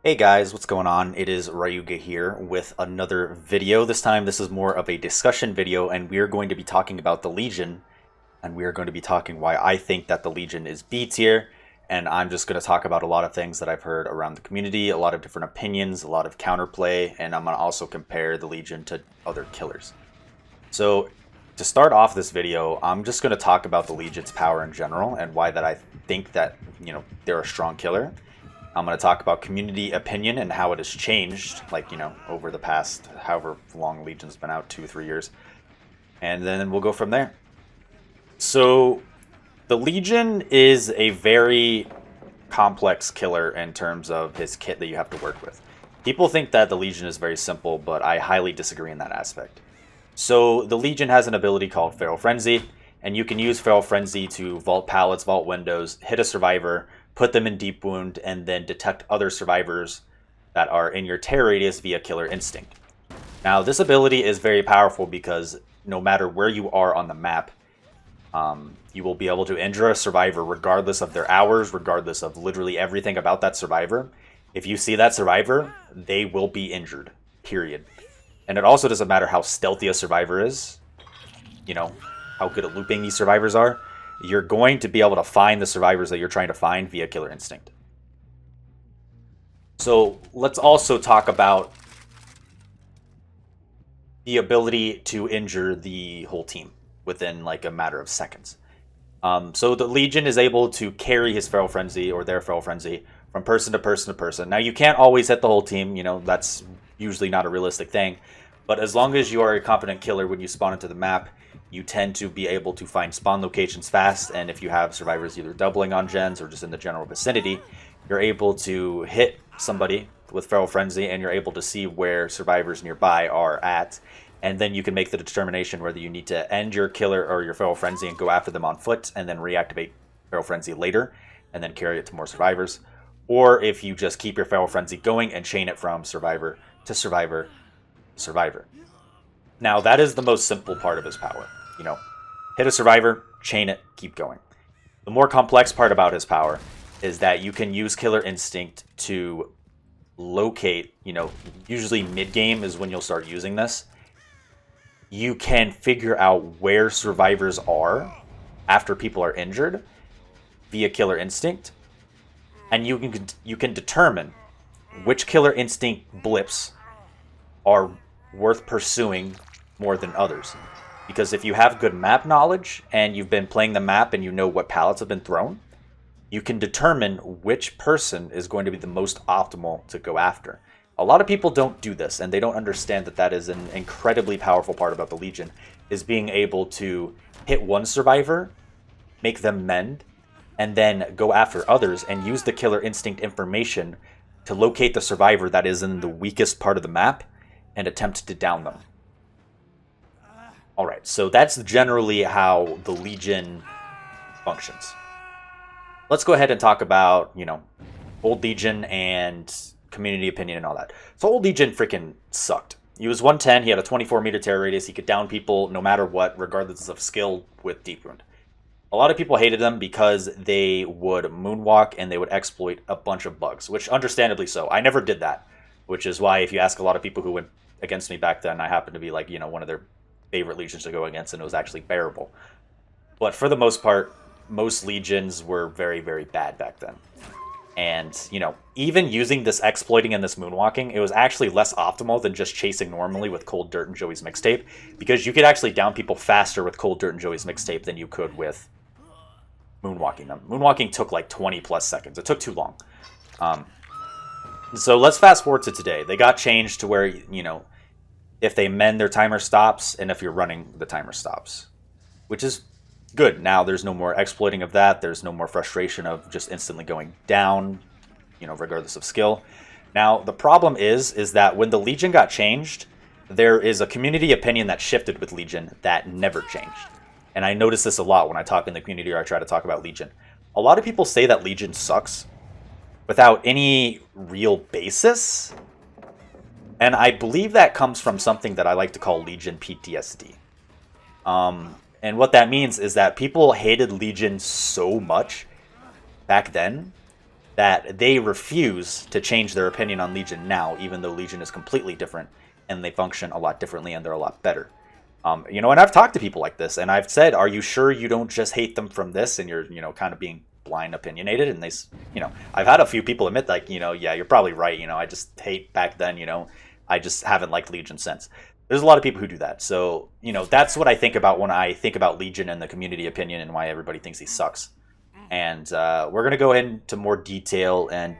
Hey guys, what's going on? It is Ryuga here with another video. This time this is more of a discussion video and we are going to be talking about the Legion, and we are going to be talking why I think that the Legion is B tier, and I'm just going to talk about a lot of things that I've heard around the community, a lot of different opinions, a lot of counterplay, and I'm going to also compare the Legion to other killers. So to start off this video, I'm just going to talk about the Legion's power in general and why that I think that, they're a strong killer. I'm going to talk about community opinion and how it has changed, over the past however long Legion's been out, 2-3 years. And then we'll go from there. So, the Legion is a very complex killer in terms of his kit that you have to work with. People think that the Legion is very simple, but I highly disagree in that aspect. So, the Legion has an ability called Feral Frenzy, and you can use Feral Frenzy to vault pallets, vault windows, hit a survivor, put them in deep wound, and then detect other survivors that are in your tear radius via Killer Instinct. Now, this ability is very powerful because no matter where you are on the map, you will be able to injure a survivor regardless of their hours, regardless of literally everything about that survivor. If you see that survivor, they will be injured, period. And it also doesn't matter how stealthy a survivor is, how good at looping these survivors are. You're going to be able to find the survivors that you're trying to find via Killer Instinct. So let's also talk about the ability to injure the whole team within like a matter of seconds. So the Legion is able to carry his Feral Frenzy or their Feral Frenzy from person to person to person. Now you can't always hit the whole team, that's usually not a realistic thing. But as long as you are a competent killer when you spawn into the map, you tend to be able to find spawn locations fast, and if you have survivors either doubling on gens or just in the general vicinity, you're able to hit somebody with Feral Frenzy, and you're able to see where survivors nearby are at, and then you can make the determination whether you need to end your killer or your Feral Frenzy and go after them on foot, and then reactivate Feral Frenzy later, and then carry it to more survivors, or if you just keep your Feral Frenzy going and chain it from survivor to survivor to survivor. Now, that is the most simple part of his power. Hit a survivor, chain it, keep going. The more complex part about his power is that you can use Killer Instinct to locate, usually mid-game is when you'll start using this. You can figure out where survivors are after people are injured via Killer Instinct, and you can determine which Killer Instinct blips are worth pursuing more than others. Because if you have good map knowledge and you've been playing the map and you know what pallets have been thrown, you can determine which person is going to be the most optimal to go after. A lot of people don't do this, and they don't understand that that is an incredibly powerful part about the Legion, is being able to hit one survivor, make them mend, and then go after others and use the Killer Instinct information to locate the survivor that is in the weakest part of the map and attempt to down them. Alright, so that's generally how the Legion functions. Let's go ahead and talk about, Old Legion and community opinion and all that. So Old Legion freaking sucked. He was 110, he had a 24-meter tear radius, he could down people no matter what, regardless of skill with Deep Wound. A lot of people hated them because they would moonwalk and they would exploit a bunch of bugs, which understandably so. I never did that, which is why if you ask a lot of people who went against me back then, I happened to be like, one of their favorite legions to go against, and it was actually bearable. But for the most part, most legions were very, very bad back then. And, even using this exploiting and this moonwalking, it was actually less optimal than just chasing normally with Cold Dirt and Joey's Mixtape, because you could actually down people faster with Cold Dirt and Joey's Mixtape than you could with moonwalking them. Moonwalking took like 20 plus seconds. It took too long. So let's fast forward to today. They got changed to where, if they mend, their timer stops, and if you're running, the timer stops, which is good. Now there's no more exploiting of that. There's no more frustration of just instantly going down, regardless of skill. Now the problem is that when the Legion got changed, there is a community opinion that shifted with Legion that never changed. And I notice this a lot when I talk in the community or I try to talk about Legion. A lot of people say that Legion sucks without any real basis. And I believe that comes from something that I like to call Legion PTSD. And what that means is that people hated Legion so much back then that they refuse to change their opinion on Legion now, even though Legion is completely different and they function a lot differently and they're a lot better. And I've talked to people like this, and I've said, "Are you sure you don't just hate them from this, and you're, kind of being blind opinionated?" And I've had a few people admit, like, yeah, you're probably right. I just hate back then. I just haven't liked Legion since. There's a lot of people who do that. So, that's what I think about when I think about Legion and the community opinion and why everybody thinks he sucks. And we're gonna go into more detail and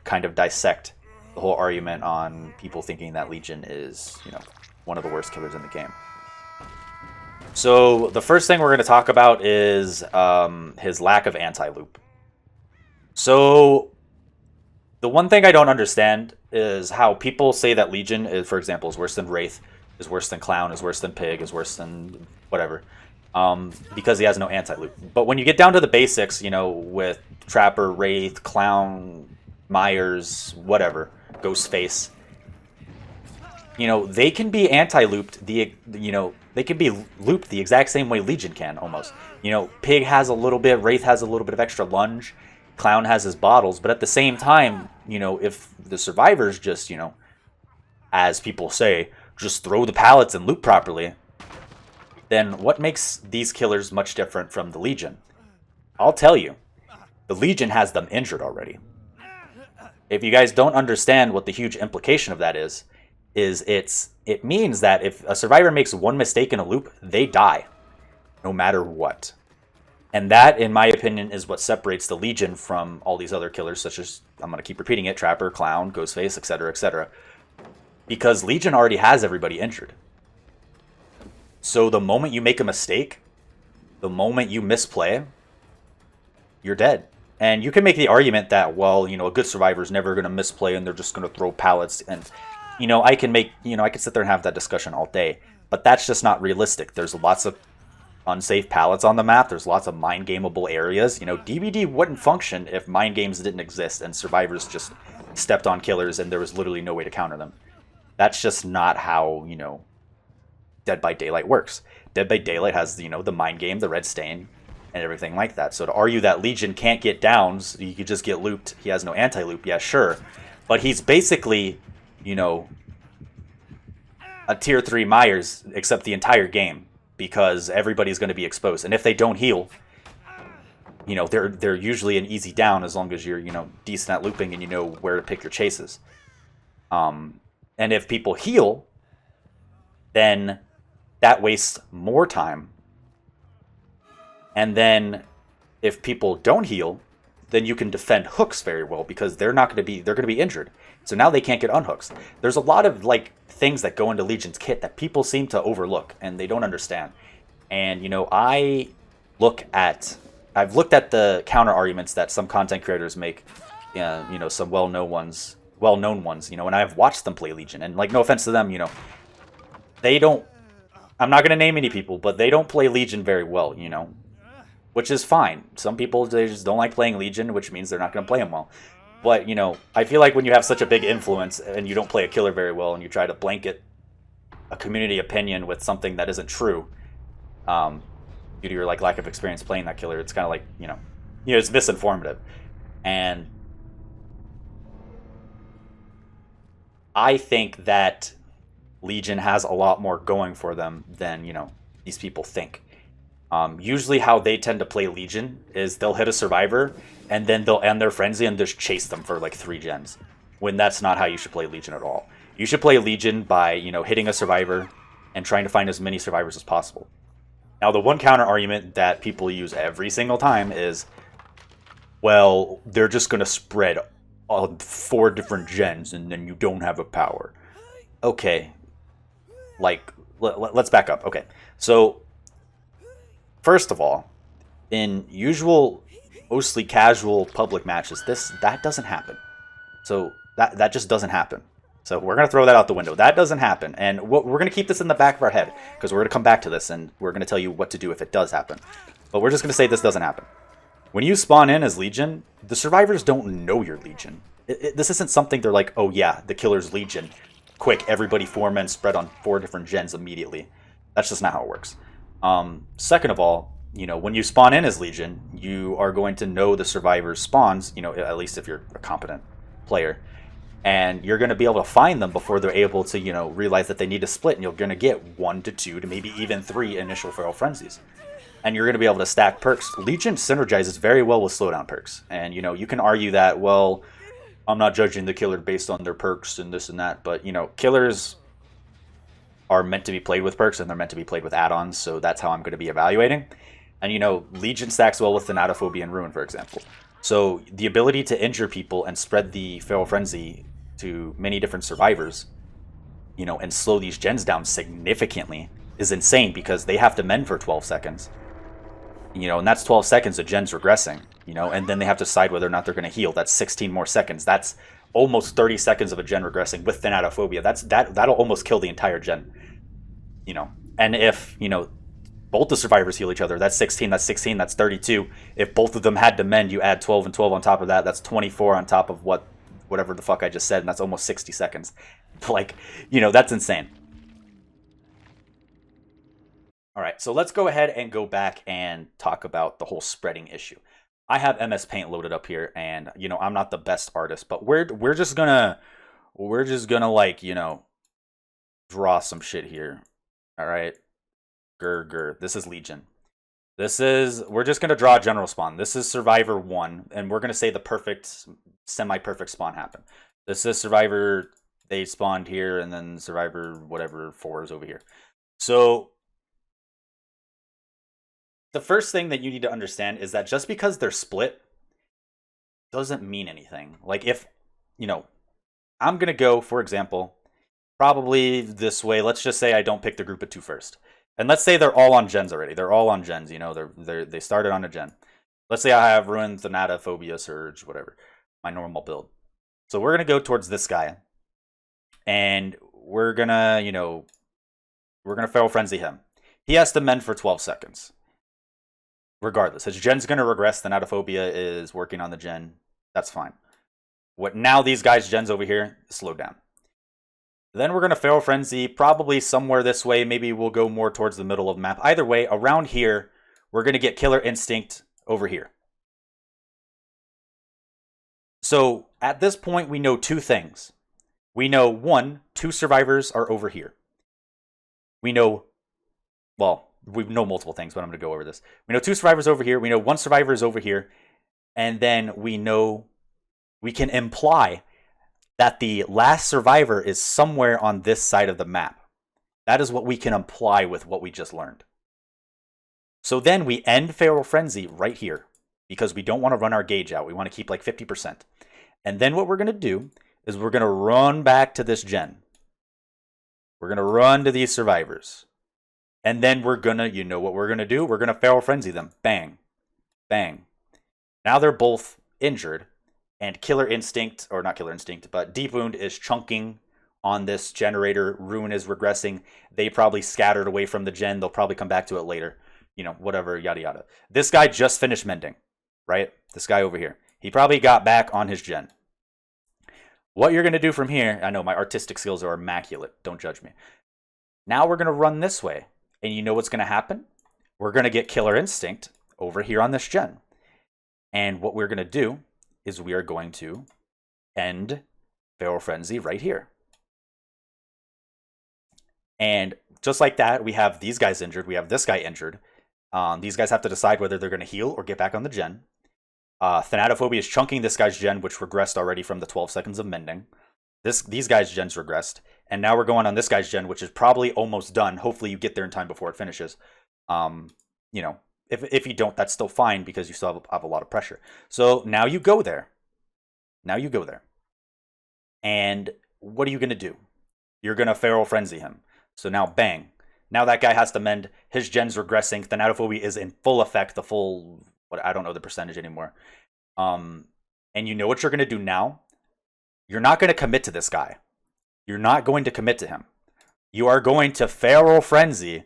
kind of dissect the whole argument on people thinking that Legion is one of the worst killers in the game. So the first thing we're going to talk about is his lack of anti-loop. So the one thing I don't understand is how people say that Legion, is, for example, is worse than Wraith, is worse than Clown, is worse than Pig, is worse than whatever, because he has no anti-loop. But when you get down to the basics, with Trapper, Wraith, Clown, Myers, whatever, Ghostface, they can be anti-looped. They can be looped the exact same way Legion can, almost. Pig has a little bit, Wraith has a little bit of extra lunge, Clown has his bottles, but at the same time, if the survivors just, as people say, just throw the pallets and loop properly, then what makes these killers much different from the Legion? I'll tell you, the Legion has them injured already. If you guys don't understand what the huge implication of that is it means that if a survivor makes one mistake in a loop, they die, no matter what. And that, in my opinion, is what separates the Legion from all these other killers, such as, I'm going to keep repeating it, Trapper, Clown, Ghostface, etc., etc. Because Legion already has everybody injured. So the moment you make a mistake, the moment you misplay, you're dead. And you can make the argument that, well, a good survivor is never going to misplay and they're just going to throw pallets. And, I can sit there and have that discussion all day. But that's just not realistic. There's lots of unsafe pallets on the map. There's lots of mind gameable areas. DBD wouldn't function if mind games didn't exist and survivors just stepped on killers and there was literally no way to counter them. That's just not how, Dead by Daylight works. Dead by Daylight has, the mind game, the red stain, and everything like that. So to argue that Legion can't get downs, you could just get looped, he has no anti-loop, yeah, sure. But he's basically, a tier 3 Myers, except the entire game, because everybody's going to be exposed. And if they don't heal, they're usually an easy down as long as you're, decent at looping and you know where to pick your chases. And if people heal, then that wastes more time. And then if people don't heal, then you can defend hooks very well because they're going to be injured. So now they can't get unhooks. There's a lot of things that go into Legion's kit that people seem to overlook and they don't understand. And I've looked at the counter arguments that some content creators make, some well-known ones, and I've watched them play Legion. And no offense to them, they don't. I'm not going to name any people, but they don't play Legion very well, which is fine. Some people, they just don't like playing Legion, which means they're not going to play them well. But, I feel like when you have such a big influence and you don't play a killer very well and you try to blanket a community opinion with something that isn't true, due to your lack of experience playing that killer, it's kind of it's misinformative. And I think that Legion has a lot more going for them than, these people think. Usually how they tend to play Legion is they'll hit a survivor and then they'll end their frenzy and just chase them for 3 gens. When that's not how you should play Legion at all. You should play Legion by, hitting a survivor and trying to find as many survivors as possible. Now, the one counter argument that people use every single time is, well, they're just going to spread on 4 different gens and then you don't have a power. Okay. Let's back up. Okay. So, first of all, in usual, mostly casual public matches, that doesn't happen. So that just doesn't happen. So we're going to throw that out the window. That doesn't happen. And we're going to keep this in the back of our head because we're going to come back to this and we're going to tell you what to do if it does happen. But we're just going to say this doesn't happen. When you spawn in as Legion, the survivors don't know you're Legion. This isn't something they're like, oh yeah, the killer's Legion. Quick, everybody 4 men spread on 4 different gens immediately. That's just not how it works. Second of all, when you spawn in as Legion, you are going to know the survivors' spawns, at least if you're a competent player. And you're going to be able to find them before they're able to, realize that they need to split. And you're going to get 1 to 2 to maybe even 3 initial Feral Frenzies. And you're going to be able to stack perks. Legion synergizes very well with slowdown perks. And, you can argue that, well, I'm not judging the killer based on their perks and this and that. But, killers are meant to be played with perks and they're meant to be played with add-ons. So that's how I'm going to be evaluating. And, Legion stacks well with Thanatophobia and Ruin, for example. So the ability to injure people and spread the Feral Frenzy to many different survivors, and slow these gens down significantly is insane because they have to mend for 12 seconds. And that's 12 seconds of gens regressing, and then they have to decide whether or not they're going to heal. That's 16 more seconds. That's almost 30 seconds of a gen regressing with Thanatophobia. That'll almost kill the entire gen. And if, both the survivors heal each other, that's 16, that's 16, that's 32. If both of them had to mend, you add 12 and 12 on top of that. That's 24 on top of whatever the fuck I just said, and that's almost 60 seconds. That's insane. All right, so let's go ahead and go back and talk about the whole spreading issue. I have MS Paint loaded up here, and I'm not the best artist, but we're just gonna draw some shit here. All right, this is Legion. We're just gonna draw a general spawn. This is Survivor 1, and we're gonna say the perfect, semi-perfect spawn happened. This is Survivor, they spawned here, and then Survivor whatever 4 is over here. So the first thing that you need to understand is that just because they're split doesn't mean anything. Like if, I'm going to go, for example, probably this way. Let's just say I don't pick the group of 2 first. And let's say they're all on gens already. They're all on gens, they started on a gen. Let's say I have Ruin, Thanatophobia, Surge, whatever, my normal build. So we're going to go towards this guy. And we're going to, Feral Frenzy him. He has to mend for 12 seconds. Regardless, his gen's going to regress. The Thanatophobia is working on the gen. That's fine. Now these guys' gens over here slow down. Then we're going to Feral Frenzy probably somewhere this way. Maybe we'll go more towards the middle of the map. Either way, around here, we're going to get Killer Instinct over here. So at this point, we know 2 things. We know, 1, 2 survivors are over here. We know, we know multiple things, but I'm going to go over this. We know 2 survivors over here. We know 1 survivor is over here. And then we can imply that the last survivor is somewhere on this side of the map. That is what we can imply with what we just learned. So then we end Feral Frenzy right here because we don't want to run our gauge out. We want to keep like 50%. And then what we're going to do is we're going to run back to this gen. We're going to run to these survivors. And then we're going to, what we're going to do? We're going to Feral Frenzy them. Bang. Bang. Now they're both injured. And Killer Instinct, or not Killer Instinct, but Deep Wound is chunking on this generator. Ruin is regressing. They probably scattered away from the gen. They'll probably come back to it later. Whatever, yada yada. This guy just finished mending, right? This guy over here. He probably got back on his gen. What you're going to do from here, I know my artistic skills are immaculate. Don't judge me. Now we're going to run this way. And you know what's going to happen? We're going to get Killer Instinct over here on this gen. And what we're going to do is we are going to end Feral Frenzy right here. And just like that, we have these guys injured. We have this guy injured. These guys have to decide whether they're going to heal or get back on the gen. Thanatophobia is chunking this guy's gen, which regressed already from the 12 seconds of mending. These guys' gens regressed. And now we're going on this guy's gen, which is probably almost done. Hopefully you get there in time before it finishes. If you don't, that's still fine because you still have a lot of pressure. So now you go there. And what are you going to do? You're going to Feral Frenzy him. So now bang. Now that guy has to mend. His gen's regressing. Thanatophobia is in full effect. I don't know the percentage anymore. And you know what you're going to do now? You're not going to commit to this guy. You're not going to commit to him. You are going to Feral Frenzy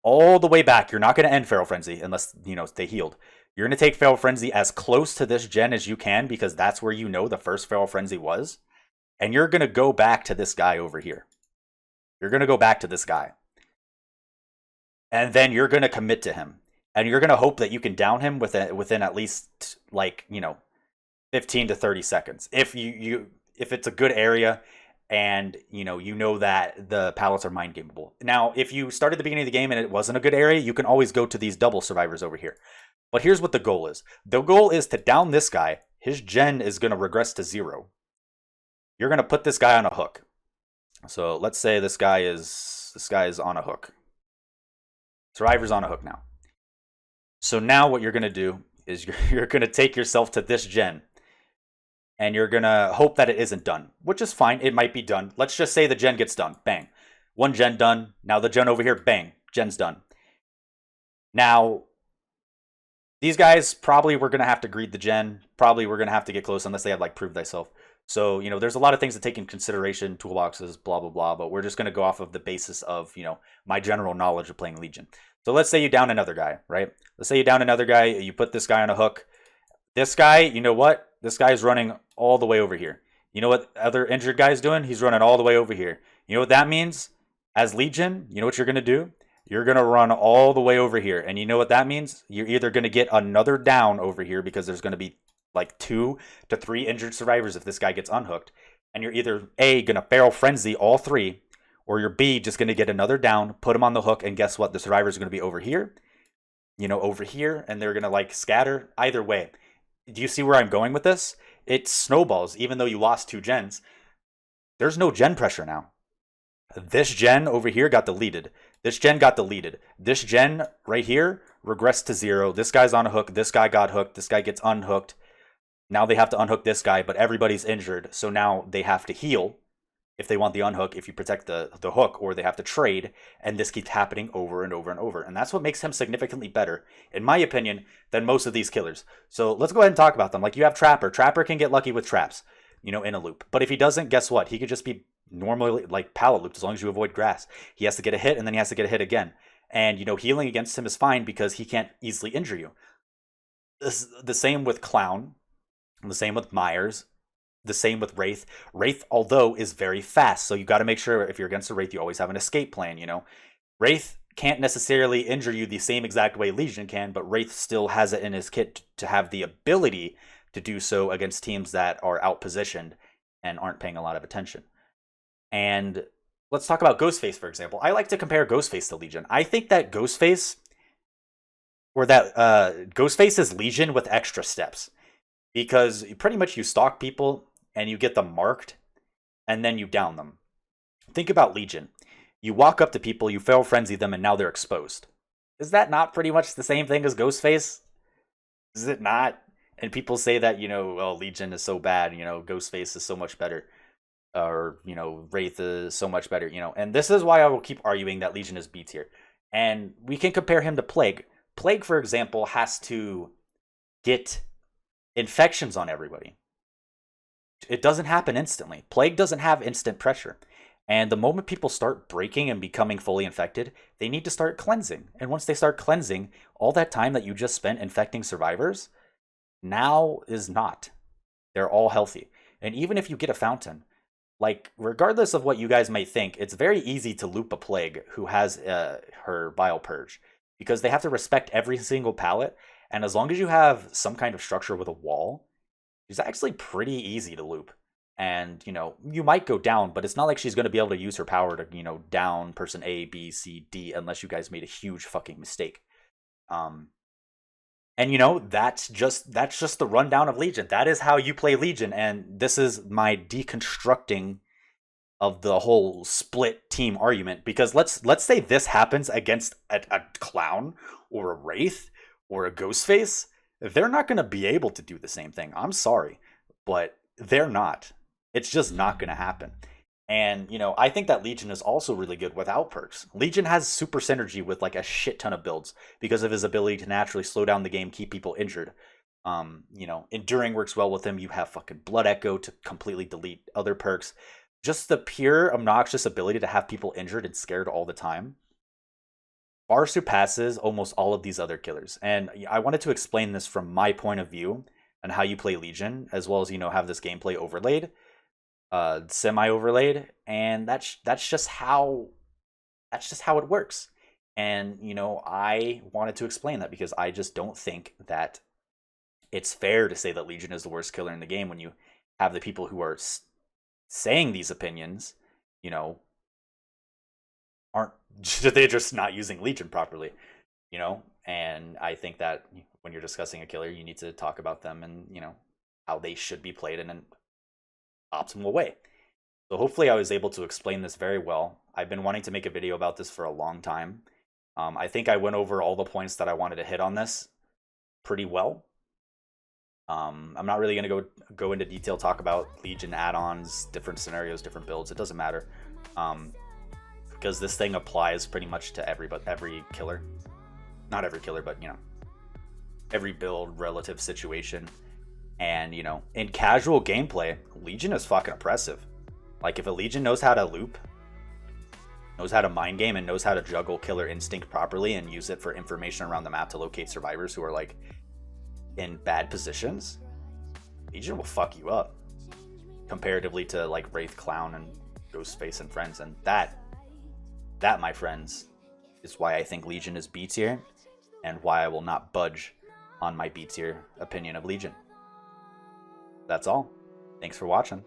all the way back. You're not going to end Feral Frenzy unless, they healed. You're going to take Feral Frenzy as close to this gen as you can because that's where the first Feral Frenzy was. And you're going to go back to this guy over here. You're going to go back to this guy. And then you're going to commit to him. and you're gonna hope that you can down him within at least like 15 to 30 seconds. If it's a good area and you know that the pallets are mind gameable. Now, if you started the beginning of the game and it wasn't a good area, you can always go to these double survivors over here. But here's what the goal is. The goal is to down this guy. His gen is going to regress to 0. You're going to put this guy on a hook. So let's say this guy is on a hook. Survivor's on a hook now. So now what you're going to do is you're going to take yourself to this gen. And you're going to hope that it isn't done, which is fine. It might be done. Let's just say the gen gets done. Bang. One gen done. Now the gen over here, bang. Gen's done. Now, these guys probably we're going to have to greed the gen. Probably we're going to have to get close unless they have like prove thyself. So, there's a lot of things to take in consideration, toolboxes, blah, blah, blah. But we're just going to go off of the basis of, my general knowledge of playing Legion. So let's say you down another guy, right? Let's say you down another guy. You put this guy on a hook. This guy, you know what? This guy's running all the way over here. You know what other injured guy's doing? He's running all the way over here. You know what that means? As Legion, you know what you're going to do? You're going to run all the way over here. And you know what that means? You're either going to get another down over here because there's going to be like 2 to 3 injured survivors if this guy gets unhooked. And you're either A, going to feral frenzy all 3, or you're B, just going to get another down, put him on the hook, and guess what? The survivors are going to be over here, over here, and they're going to like scatter. Either way. Do you see where I'm going with this? It snowballs, even though you lost 2 gens. There's no gen pressure now. This gen over here got deleted. This gen got deleted. This gen right here regressed to 0. This guy's on a hook. This guy got hooked. This guy gets unhooked. Now they have to unhook this guy, but everybody's injured. So now they have to heal if they want the unhook, if you protect the hook, or they have to trade. And this keeps happening over and over and over. And that's what makes him significantly better, in my opinion, than most of these killers. So let's go ahead and talk about them. Like you have Trapper. Trapper can get lucky with traps, in a loop. But if he doesn't, guess what? He could just be normally like pallet looped as long as you avoid grass. He has to get a hit and then he has to get a hit again. And, healing against him is fine because he can't easily injure you. The same with Clown. The same with Myers. The same with Wraith. Wraith, although, is very fast. So you got to make sure if you're against a Wraith, you always have an escape plan, Wraith can't necessarily injure you the same exact way Legion can, but Wraith still has it in his kit to have the ability to do so against teams that are outpositioned and aren't paying a lot of attention. And let's talk about Ghostface, for example. I like to compare Ghostface to Legion. I think that Ghostface is Legion with extra steps. Because pretty much you stalk people and you get them marked and then you down them. Think about Legion. You walk up to people, you feral frenzy them, and now they're exposed. Is that not pretty much the same thing as Ghostface? Is it not? And people say that, Legion is so bad, Ghostface is so much better. Or, Wraith is so much better, And this is why I will keep arguing that Legion is B tier. And we can compare him to Plague. Plague, for example, has to get infections on everybody. It doesn't happen instantly. Plague doesn't have instant pressure. And the moment people start breaking and becoming fully infected, they need to start cleansing. And once they start cleansing, all that time that you just spent infecting survivors now is not. They're all healthy. And even if you get a fountain, like, regardless of what you guys may think, it's very easy to loop a Plague who has her Vile Purge. Because they have to respect every single pallet. And as long as you have some kind of structure with a wall, it's actually pretty easy to loop. And, you might go down, but it's not like she's going to be able to use her power to, down person A, B, C, D, unless you guys made a huge fucking mistake. And, that's just the rundown of Legion. That is how you play Legion. And this is my deconstructing of the whole split team argument. Because let's say this happens against a Clown or a Wraith or a Ghostface, they're not going to be able to do the same thing. I'm sorry, but they're not. It's just not going to happen. And, I think that Legion is also really good without perks. Legion has super synergy with like a shit ton of builds because of his ability to naturally slow down the game, keep people injured. Enduring works well with him. You have fucking Blood Echo to completely delete other perks. Just the pure obnoxious ability to have people injured and scared all the time far surpasses almost all of these other killers. And I wanted to explain this from my point of view and how you play Legion, as well as, have this gameplay overlaid, semi-overlaid, and that's just how it works. And, you know, I wanted to explain that because I just don't think that it's fair to say that Legion is the worst killer in the game when you have the people who are saying these opinions, you know, aren't they're just not using Legion properly, you know? And I think that when you're discussing a killer, you need to talk about them and, you know, how they should be played in an optimal way. So hopefully I was able to explain this very well. I've been wanting to make a video about this for a long time. I think I went over all the points that I wanted to hit on this pretty well. I'm not really going to go into detail, talk about Legion add-ons, different scenarios, different builds. It doesn't matter, because this thing applies pretty much to every killer. Not every killer, but, you know, every build, relative situation. And, you know, in casual gameplay, Legion is fucking oppressive. Like, if a Legion knows how to loop, knows how to mind game, and knows how to juggle killer instinct properly and use it for information around the map to locate survivors who are, like, in bad positions, Legion will fuck you up comparatively to, like, Wraith, Clown, and Ghostface and friends. And that, my friends, is why I think Legion is B tier, and why I will not budge on my B tier opinion of Legion. That's all. Thanks for watching.